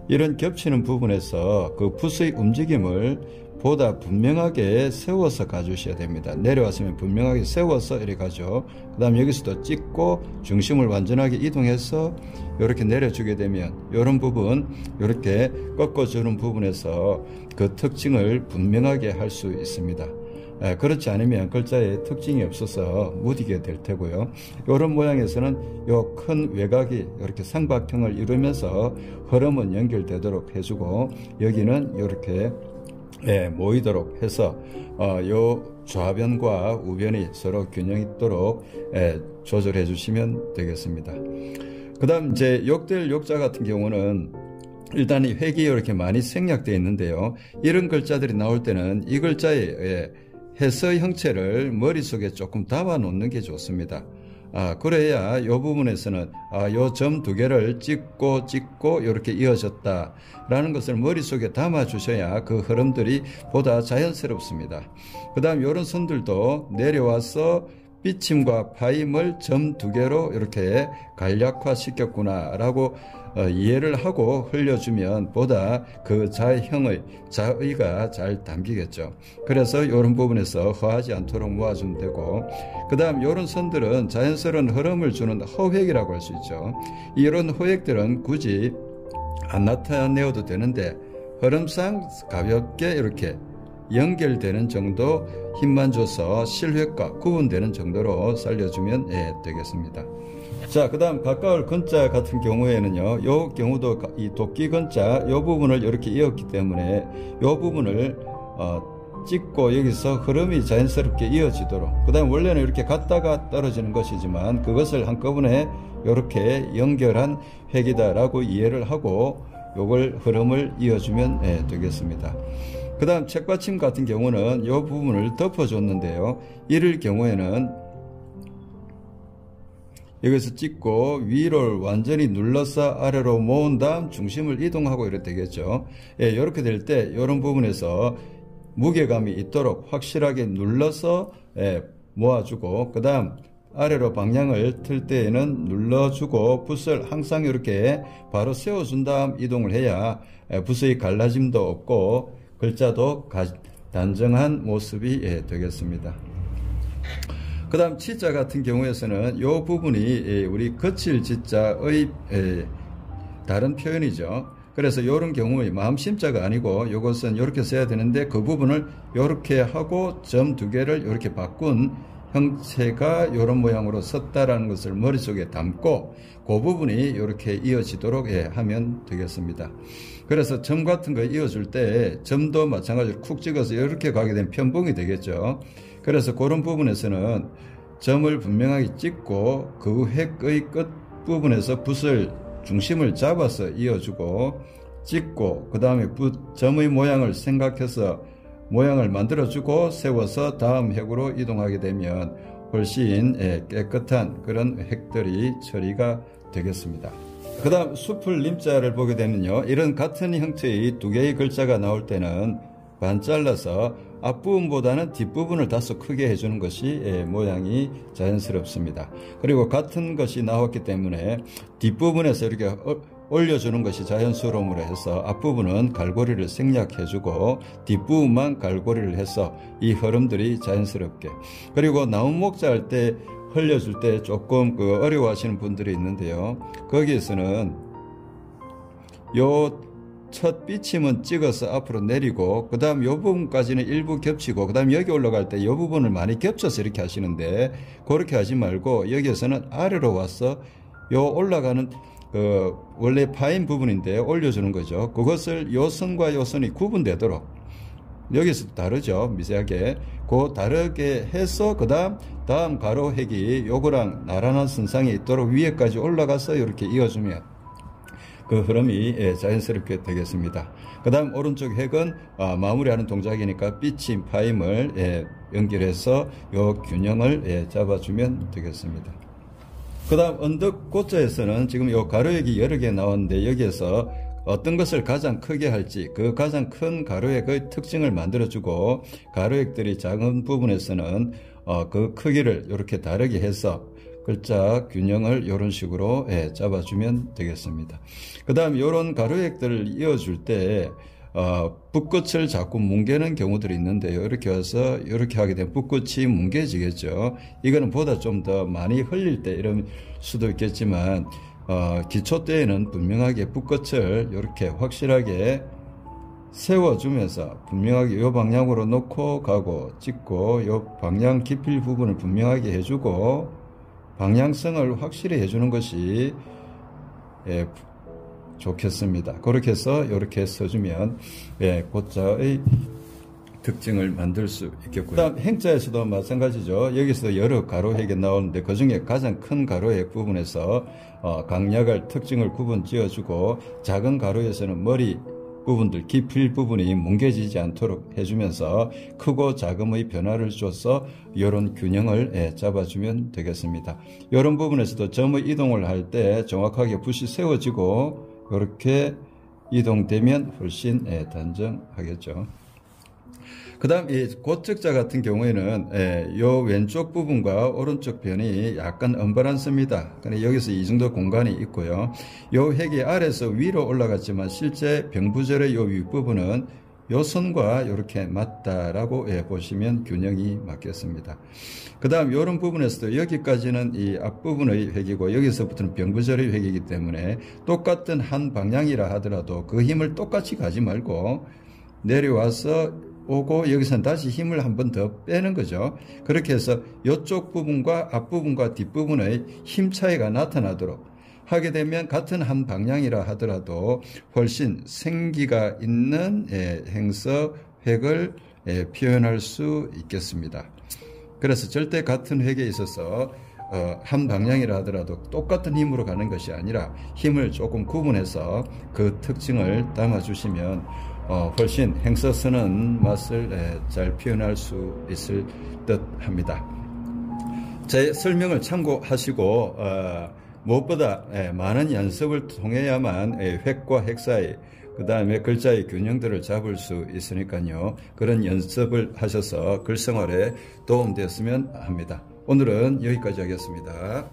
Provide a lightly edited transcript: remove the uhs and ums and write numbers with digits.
이런 겹치는 부분에서 그 붓의 움직임을 보다 분명하게 세워서 가주셔야 됩니다. 내려왔으면 분명하게 세워서 이렇게 가죠. 그 다음 여기서도 찍고 중심을 완전하게 이동해서 이렇게 내려주게 되면 이런 부분, 이렇게 꺾어주는 부분에서 그 특징을 분명하게 할 수 있습니다. 그렇지 않으면 글자에 특징이 없어서 무디게 될 테고요. 이런 모양에서는 요 큰 외곽이 이렇게 삼각형을 이루면서 흐름은 연결되도록 해주고, 여기는 이렇게 모이도록 해서 요 좌변과 우변이 서로 균형 있도록 조절해 주시면 되겠습니다. 그 다음 이제 욕될 욕자 같은 경우는 일단 이 획이 이렇게 많이 생략되어 있는데요. 이런 글자들이 나올 때는 이 글자의 해서 형체를 머릿속에 조금 담아 놓는 게 좋습니다. 그래야 이 부분에서는 요 점 두 개를 찍고 이렇게 이어졌다 라는 것을 머릿속에 담아 주셔야 그 흐름들이 보다 자연스럽습니다. 그 다음 이런 선들도 내려와서 빗침과 파임을 점 두 개로 이렇게 간략화 시켰구나 라고 이해를 하고 흘려주면 보다 그 자의가 잘 담기겠죠. 그래서 이런 부분에서 허하지 않도록 모아주면 되고, 그 다음 이런 선들은 자연스러운 흐름을 주는 허획이라고 할 수 있죠. 이런 허획들은 굳이 안 나타내어도 되는데 흐름상 가볍게 이렇게 연결되는 정도 힘만 줘서 실획과 구분되는 정도로 살려주면 되겠습니다. 자, 그 다음 가까울 근자 같은 경우에는요, 요 경우도 이 도끼 근자 요 부분을 이렇게 이었기 때문에 요 부분을 찍고 여기서 흐름이 자연스럽게 이어지도록, 그 다음 원래는 이렇게 갔다가 떨어지는 것이지만 그것을 한꺼번에 이렇게 연결한 획이다 라고 이해를 하고 요걸 흐름을 이어주면 되겠습니다. 그 다음 책받침 같은 경우는 이 부분을 덮어줬는데요. 이럴 경우에는 여기서 찍고 위를 완전히 눌러서 아래로 모은 다음 중심을 이동하고 이렇게 되겠죠. 이렇게 될 때 이런 부분에서 무게감이 있도록 확실하게 눌러서 모아주고, 그 다음 아래로 방향을 틀 때에는 눌러주고 붓을 항상 이렇게 바로 세워준 다음 이동을 해야 붓의 갈라짐도 없고 글자도 단정한 모습이 되겠습니다. 그 다음 치자 같은 경우에서는 이 부분이 우리 거칠 지자의 다른 표현이죠. 그래서 이런 경우에 마음심자가 아니고 이것은 이렇게 써야 되는데 그 부분을 이렇게 하고 점 두 개를 이렇게 바꾼 형체가 이런 모양으로 섰다라는 것을 머릿속에 담고 그 부분이 이렇게 이어지도록 하면 되겠습니다. 그래서 점 같은 거 이어줄 때 점도 마찬가지로 쿡 찍어서 이렇게 가게 되면 편봉이 되겠죠. 그래서 그런 부분에서는 점을 분명하게 찍고 그 획의 끝 부분에서 붓을 중심을 잡아서 이어주고 찍고, 그 다음에 점의 모양을 생각해서 모양을 만들어주고 세워서 다음 획으로 이동하게 되면 훨씬 깨끗한 그런 획들이 처리가 되겠습니다. 그 다음 숲을 님자를 보게 되면요, 이런 같은 형태의 두 개의 글자가 나올 때는 반 잘라서 앞부분보다는 뒷부분을 다소 크게 해주는 것이 모양이 자연스럽습니다. 그리고 같은 것이 나왔기 때문에 뒷부분에서 이렇게 올려주는 것이 자연스러움으로 해서 앞부분은 갈고리를 생략해주고 뒷부분만 갈고리를 해서 이 흐름들이 자연스럽게, 그리고 나무 목자 할 때 흘려줄 때 조금 어려워하시는 분들이 있는데요, 거기에서는 요 첫 삐침은 찍어서 앞으로 내리고 그 다음 요 부분까지는 일부 겹치고 그 다음 여기 올라갈 때 요 부분을 많이 겹쳐서 이렇게 하시는데 그렇게 하지 말고 여기에서는 아래로 와서 요 올라가는 원래 파인 부분인데 올려주는 거죠. 그것을 요 선과 요 선이 구분되도록 여기서 다르죠. 미세하게 다르게 해서 다음 가로획이 요거랑 나란한 선상에 있도록 위에까지 올라가서 이렇게 이어주면 그 흐름이 자연스럽게 되겠습니다. 그 다음 오른쪽 획은 마무리하는 동작이니까 삐침 파임을 연결해서 요 균형을 잡아주면 되겠습니다. 그 다음 언덕 고자에서는 지금 요 가로획이 여러 개 나왔는데 여기에서 어떤 것을 가장 크게 할지 그 가장 큰 가로획의 특징을 만들어주고 가로획들이 작은 부분에서는 그 크기를 이렇게 다르게 해서 글자 균형을 이런 식으로 잡아주면 되겠습니다. 그 다음 이런 가로획들을 이어줄 때 붓끝을 자꾸 뭉개는 경우들이 있는데요. 이렇게 와서 이렇게 하게 되면 붓끝이 뭉개지겠죠. 이거는 보다 좀 더 많이 흘릴 때 이럴 수도 있겠지만 기초 때에는 분명하게 붓끝을 이렇게 확실하게 세워주면서 분명하게 이 방향으로 놓고 가고 찍고 이 방향 기필 부분을 분명하게 해주고 방향성을 확실히 해주는 것이 좋겠습니다. 그렇게 해서 이렇게 써주면 고자의 특징을 만들 수 있겠고요. 그다음 행자에서도 마찬가지죠. 여기서 여러 가로획이 나오는데 그 중에 가장 큰 가로획 부분에서 강약을 특징을 구분 지어주고 작은 가로에서는 머리 부분들 기필 부분이 뭉개지지 않도록 해주면서 크고 작음의 변화를 줘서 이런 균형을 잡아주면 되겠습니다. 이런 부분에서도 점의 이동을 할 때 정확하게 붓이 세워지고 이렇게 이동되면 훨씬 단정하겠죠. 그 다음 이 고적자 같은 경우에는 요 왼쪽 부분과 오른쪽 변이 약간 언밸런스입니다. 그러니까 여기서 이 정도 공간이 있고요. 요 획이 아래에서 위로 올라갔지만 실제 병부절의 요 윗부분은 요 선과 이렇게 맞다라고 보시면 균형이 맞겠습니다. 그 다음 이런 부분에서도 여기까지는 이 앞부분의 획이고 여기서부터는 병부절의 획이기 때문에 똑같은 한 방향이라 하더라도 그 힘을 똑같이 가지 말고 내려와서 오고 여기서는 다시 힘을 한 번 더 빼는 거죠. 그렇게 해서 이쪽 부분과 앞부분과 뒷부분의 힘 차이가 나타나도록 하게 되면 같은 한 방향이라 하더라도 훨씬 생기가 있는 행서 획을 표현할 수 있겠습니다. 그래서 절대 같은 획에 있어서 한 방향이라 하더라도 똑같은 힘으로 가는 것이 아니라 힘을 조금 구분해서 그 특징을 담아주시면 훨씬 행서 쓰는 맛을 잘 표현할 수 있을 듯 합니다. 제 설명을 참고하시고 무엇보다 많은 연습을 통해야만 획과 획 사이 그 다음에 글자의 균형들을 잡을 수 있으니까요. 그런 연습을 하셔서 글생활에 도움되었으면 합니다. 오늘은 여기까지 하겠습니다.